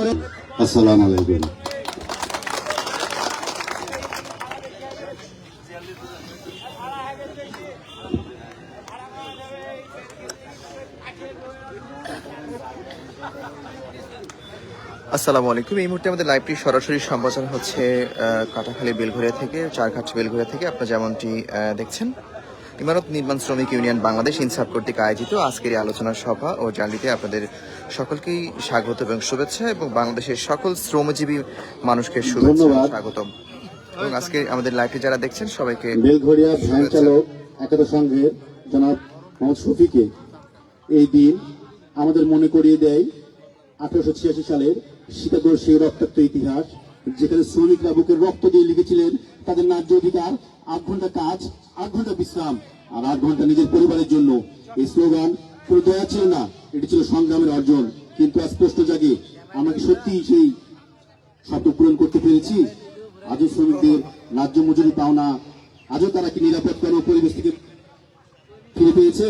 আসসালামু আলাইকুম। আসসালামু আলাইকুম। এই মুহূর্তে আমাদের লাইভটি সরাসরি সম্প্রচার হচ্ছে কাটাখালী বেলঘরিয়া থেকে, চারঘাট বেলঘরিয়া থেকে। আপনারা যেমনটি দেখছেন, ইমারত নির্মাণ শ্রমিক ইউনিয়ন বাংলাদেশ ইনসাফ কর্তৃক আয়োজিত আজকের এই আলোচনা সভা ও র্যালিতে আপনাদের সকলকেই স্বাগত এবং শুভেচ্ছা, এবং বাংলাদেশের সকল শ্রমজীবী মানুষকে শুভেচ্ছা স্বাগতম। এবং আজকে আমাদের লাইভটি যারা দেখছেন সবাইকে বেলঘরিয়া ভ্যান চালক একতা সংঘের জনাব মোহাম্মদ শফিকে এই দিন আমাদের মনে করিয়ে দেয় 1886 সালের সীতাকুণ্ড সেই রক্তাক্ত ইতিহাস, যেখানে শ্রমিকরা বুকের রক্ত দিয়ে লিখেছিলেন তাদের ন্যায্য অধিকার, 8 ঘন্টা কাজ, 8 ঘন্টা বিশ্রাম আর 8 ঘন্টা নিজের পরিবারের জন্য। এই স্লোগান কোনো দয়া ছিল না, এটি ছিল সংগ্রামের অর্জন। কিন্তু আজ প্রশ্ন জাগে, আমরা কি সত্যি সেই শব্দ পূরণ করতে পেরেছি? আজও শ্রমিকদের ন্যায্য মজুরি পাওনা, আজও তারা কি নিরাপদ কর্ম পরিবেশ থেকে ফিরে পেয়েছে?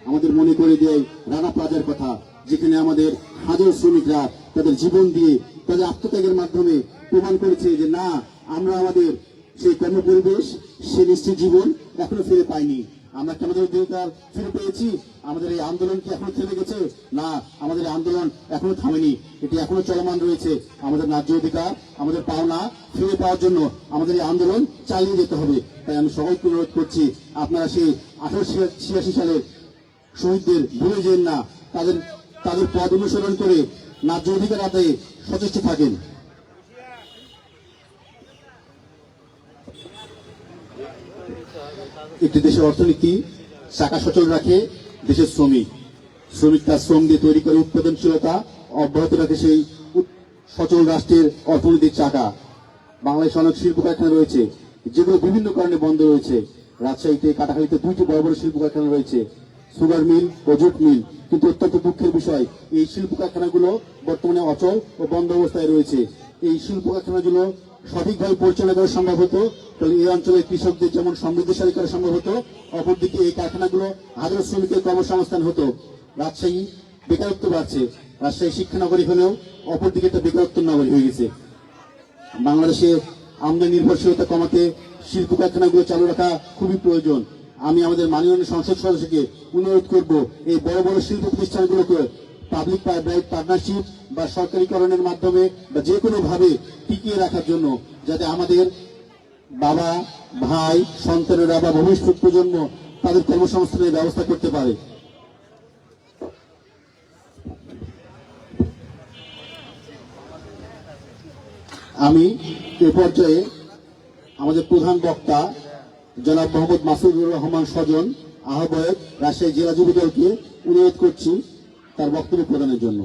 আমাদের মনে করে দেয় রানা প্লাজার কথা, যেখানে আমাদের হাজার শ্রমিকরা তাদের জীবন দিয়ে, তাদের আত্মত্যাগের মাধ্যমে প্রমাণ করেছে যে না, আমরা আমাদের সেই কর্মপরিবেশ, সে নিশ্চিত জীবন এখনো ফিরে পাইনি। আমরা কি আমাদের অধিকার ফিরে পেয়েছি? আমাদের এই আন্দোলন কি এখনো থেমে গেছে? না, আমাদের আন্দোলন এখনো থামেনি, এটি এখনো চলমান রয়েছে। আমাদের ন্যায্য অধিকার, আমাদের পাওনা ফিরে পাওয়ার জন্য আমাদের এই আন্দোলন চালিয়ে যেতে হবে। তাই আমি সবাইকে অনুরোধ করছি, আপনারা সেই 1886 সালের শহীদদের ভুলে যেন না, তাদের পথ অনুসরণ করে ন্যায্য অধিকার আদায়ে সচেষ্ট থাকেন। একটি দেশের অর্থনীতি চাকা সচল রাখে দেশের শ্রমিক। শ্রমিক তার শ্রম দিয়ে তৈরি করে উৎপাদনশীলতা অব্যাহত রাখে সেই সচল রাষ্ট্রের অর্থনৈতিক চাকা। বাংলাদেশে অনেক শিল্প কারখানা রয়েছে যেগুলো বিভিন্ন কারণে বন্ধ রয়েছে। রাজশাহীতে, কাটাখালীতে 2টি বড় বড় শিল্প কারখানা রয়েছে, সুগার মিল ও জুট মিল। কিন্তু অত্যন্ত দুঃখের বিষয়, এই শিল্প কারখানাগুলো বর্তমানে অচল ও বন্ধ অবস্থায় রয়েছে। এই শিল্প কারখানাগুলো সঠিকভাবে পরিচালনা করা সম্ভব হতো, তাহলে এই অঞ্চলের কৃষকদের যেমন সমৃদ্ধশালী করা সম্ভব হতো, অপরদিকে এই কারখানাগুলো হাজারো শ্রমিকের কর্মসংস্থান হতো। রাজশাহী বেকারত্ব বাড়ছে, রাজশাহী শিক্ষা নগরী হলেও অপরদিকে একটা বেকারত্ব নগরী হয়ে গেছে। বাংলাদেশে আমদানি নির্ভরশীলতা কমাতে শিল্প কারখানাগুলো চালু রাখা খুবই প্রয়োজন। আমি আমাদের মাননীয় সংসদ সদস্যকে অনুরোধ করব, এই বড় বড় শিল্প প্রতিষ্ঠানগুলোকে পাবলিক প্রাইভেট পার্টনারশিপ বা সরকারিকরণের মাধ্যমে বা যে কোনো ভাবে টিকিয়ে রাখার জন্য, যাতে আমাদের বাবা, ভাই, সন্তানেরা বা ভবিষ্যৎ প্রজন্ম তাদের কর্মসংস্থানের ব্যবস্থা করতে পারে। আমি এ পর্যায়ে আমাদের প্রধান বক্তা জনাব মোহাম্মদ মাসুদুর রহমান স্বজন, আহ্বায়ক, রাজশাহী জেলা যুব দলকে অনুরোধ করছি তার বক্তব্য প্রদানের জন্য।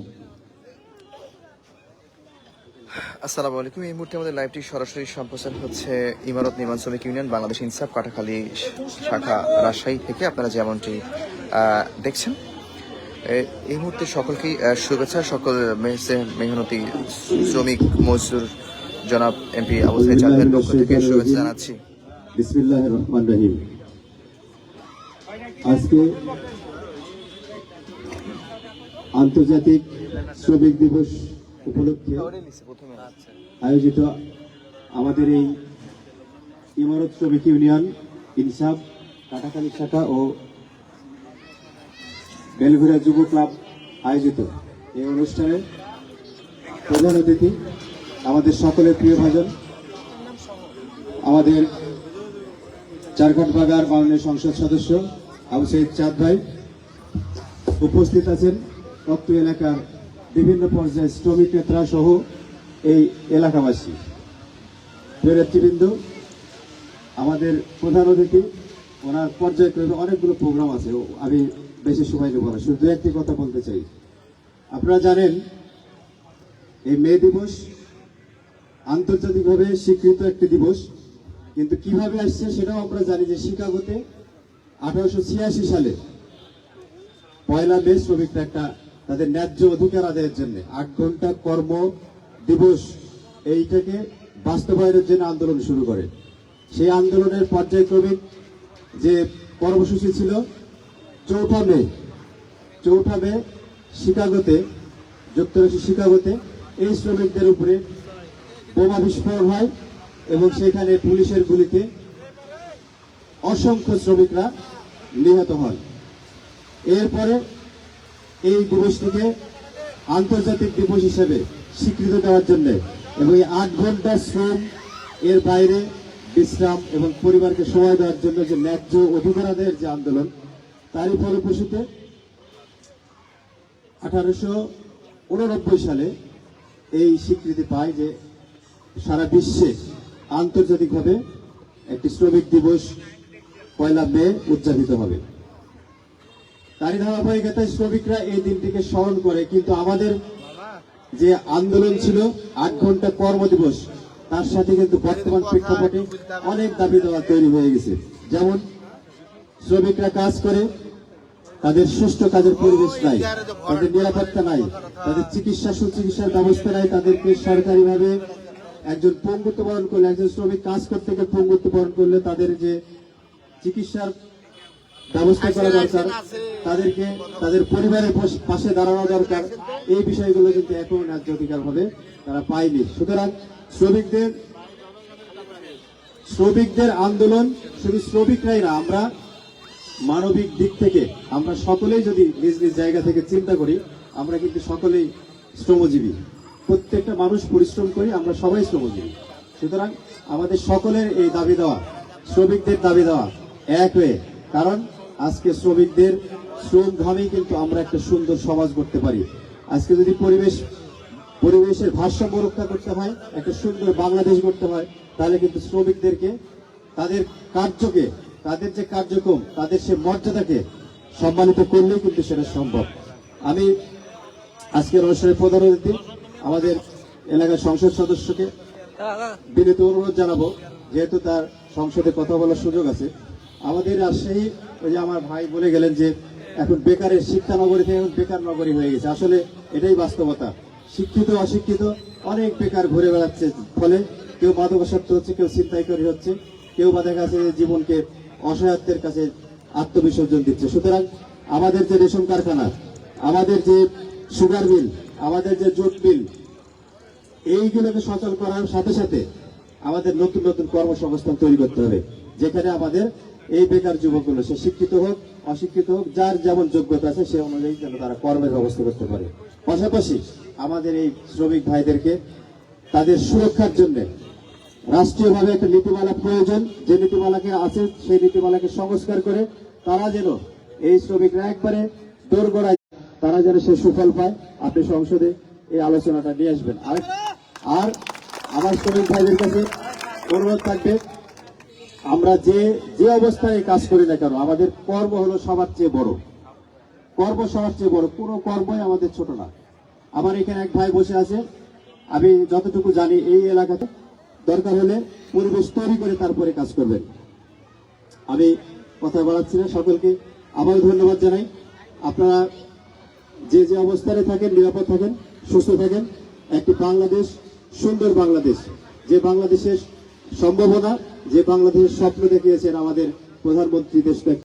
আসসালামু আলাইকুম। এই মুহূর্তে আমাদের লাইভটি সরাসরি সম্প্রচার হচ্ছে ইমারত নির্মাণ শ্রমিক ইউনিয়ন বাংলাদেশ ইনসাফ কাটাখালী শাখা রাজশাহী থেকে। আপনারা যেমনটি দেখছেন, এই মুহূর্তে সকলকেই শুভেচ্ছা। সকল মেহনতি শ্রমিক মজদুর জনাব এমপি আবু সাইদ চাঁদের পক্ষ থেকে শুভেচ্ছা জানাচ্ছি। বিসমিল্লাহির রহমানির রহিম। আজকে আন্তর্জাতিক শ্রমিক দিবস উপলক্ষে আয়োজিত আমাদের এই ইমারত শ্রমিক ইউনিয়ন ইনসাফ কাটাখালী শাখা ও বেলঘরিয়া যুব ক্লাব আয়োজিত এই অনুষ্ঠানে প্রধান অতিথি আমাদের সকলের প্রিয় ভাজন, আমাদের চারঘাট বাগার মাননীয় সংসদ সদস্য আবু সাইদ চাঁদ ভাই। উপস্থিত আছেন অত্র এলাকার বিভিন্ন পর্যায়ের শ্রমিক নেতা সহ এই এলাকাবাসী, প্রিয় নেতৃবৃন্দ। আমাদের প্রধান অতিথি, ওনার পর্যায়ক্রমে অনেকগুলো প্রোগ্রাম আছে, আমি বেশি সময় নেব না, শুধু দু একটি কথা বলতে চাই। আপনারা জানেন এই মে দিবস আন্তর্জাতিকভাবে স্বীকৃত একটি দিবস, কিন্তু কিভাবে আসছে সেটাও আমরা জানি যে শিকাগোতে 1886 সালে 1 মে শ্রমিকরা একটা তাদের ন্যায্য অধিকার আদায়ের জন্য 8 ঘন্টা কর্ম দিবস এইটাকে বাস্তবায়নের জন্য আন্দোলন শুরু করে। সেই আন্দোলনের পর্যায়ক্রমিক যে কর্মসূচি ছিল 4 মে শিকাগোতে, যুক্তরাষ্ট্রের শিকাগোতে এই শ্রমিকদের উপরে বোমা বিস্ফোরণ হয় এবং সেখানে পুলিশের গুলিতে অসংখ্য শ্রমিকরা নিহত হন। এরপরে এই দিবসটিকে আন্তর্জাতিক দিবস হিসেবে স্বীকৃতি দেওয়ার জন্য এবং এই 8 ঘন্টা শ্রম এর বাইরে বিশ্রাম এবং পরিবারকে সময় দেওয়ার জন্য যে ন্যায্য অধিকার আদায়ের যে আন্দোলন, তারই ফলপ্রসূতে 1889 সালে এই স্বীকৃতি পায় যে সারা বিশ্বে আন্তর্জাতিকভাবে একটি শ্রমিক দিবস 1 মে উদযাপিত হবে। তারই ধারাবাহিকতায় শ্রমিকরা এই দিনটিকে স্মরণ করে, কিন্তু আমাদের যে আন্দোলন ছিল 8 ঘন্টা কর্মদিবস, তার সাথে কিন্তু বর্তমান প্রেক্ষাপটে অনেক দাবি দেওয়া তৈরি হয়ে গেছে। যেমন শ্রমিকরা কাজ করে, তাদের সুষ্ঠু কাজের পরিবেশ নাই, তাদের নিরাপত্তা নাই, তাদের সুচিকিৎসার ব্যবস্থা নাই, তাদেরকে সরকারিভাবে একজন পঙ্গুত্ব বরণ করলে, একজন শ্রমিক কাজ করতে গিয়ে পঙ্গুত্ব বরণ করলে তাদের যে চিকিৎসার ব্যবস্থা করা দরকার, তাদেরকে তাদের পরিবারের পাশে দাঁড়ানো দরকার, এই বিষয়গুলো কিন্তু এখনো ন্যায্য অধিকার ভাবে তারা পায়নি। সুতরাং শ্রমিকদের আন্দোলন শুধু শ্রমিকরাই না, আমরা মানবিক দিক থেকে আমরা সকলেই যদি নিজ নিজ জায়গা থেকে চিন্তা করি, আমরা কিন্তু সকলেই শ্রমজীবী, প্রত্যেকটা মানুষ পরিশ্রম করি, আমরা সবাই শ্রমজীবী। সুতরাং আমাদের সকলের এই দাবি দেওয়া, শ্রমিকদের দাবি দেওয়া এক হয়ে, কারণ আজকে শ্রমিকদের শ্রম ঘামেই কিন্তু আমরা একটা সুন্দর সমাজ করতে পারি। আজকে যদি পরিবেশের ভারসাম্য রক্ষা করতে হয়, একটা সুন্দর বাংলাদেশ করতে হয়, তাহলে কিন্তু শ্রমিকদেরকে তাদের কার্যকে, তাদের যে কার্যক্রম, তাদের সে মর্যাদাকে সম্মানিত করলেই কিন্তু সেটা সম্ভব। আমি আজকের অনুষ্ঠানের প্রধান অতিথি আমাদের এলাকার সংসদ সদস্যকে বিনীত অনুরোধ জানাবো, যেহেতু তার সংসদে কথা বলার সুযোগ আছে। আমাদের রাজশাহী, ওই যে আমার ভাই বলে গেলেন যে এখন বেকারের শিক্ষা নগরী থেকে এখন বেকার নগরী হয়ে গেছে, আসলে এটাই বাস্তবতা। শিক্ষিত অশিক্ষিত অনেক বেকার ঘুরে বেড়াচ্ছে, ফলে কেউ মাদকাসক্ত হচ্ছে, কেউ ছিনতাইকারী হচ্ছে, কেউ বা দেখা যাচ্ছে জীবনকে অসহায়ত্বের কাছে আত্মবিসর্জন দিচ্ছে। সুতরাং আমাদের যে রেশন কারখানা, আমাদের যে সুগার মিল, আমাদের যে জুট মিল, এইগুলোকে সচল করার সাথে সাথে আমাদের নতুন নতুন কর্মসংস্থান তৈরি করতে হবে, যেখানে আমাদের এই বেকার যুবকগুলো, সে শিক্ষিত হোক অশিক্ষিত হোক, যার যেমন যোগ্যতা আছে সে অনুযায়ী যেন তারা কর্মের ব্যবস্থা করতে পারে। পাশাপাশি আমাদের এই শ্রমিক ভাইদেরকে তাদের সুরক্ষার জন্য রাষ্ট্রীয়ভাবে একটা নীতিমালা প্রয়োজন, যে নীতিমালাকে আছে সেই নীতিমালাকে সংস্কার করে তারা যেন এই শ্রমিকরা একবারে দোরগোড়ায় তারা যেন সে সুফল পায়। আপনি সংসদে এই আলোচনাটা নিয়ে আসবেন। আর আমার শ্রমিক ভাইদের কাছে অনুরোধ থাকবে, আমরা যে অবস্থায় কাজ করি না কেন, আমাদের কর্ম হলো সবার চেয়ে বড়, কর্ম সবার চেয়ে বড়, কোনো কর্মই আমাদের ছোট না। আমার এখানে এক ভাই বসে আছে, আমি যতটুকু জানি এই এলাকাতে দরকার হলে পরিবেশ তৈরি করে তারপরে কাজ করবেন। আমি কথা বাড়াচ্ছি না, সকলকে আবার ধন্যবাদ জানাই। আপনারা যে অবস্থানে থাকেন নিরাপদ থাকেন, সুস্থ থাকেন। একটি বাংলাদেশ, সুন্দর বাংলাদেশ, যে বাংলাদেশের সম্ভাবনা, যে বাংলাদেশের স্বপ্ন দেখিয়েছেন আমাদের প্রধানমন্ত্রী দেশটা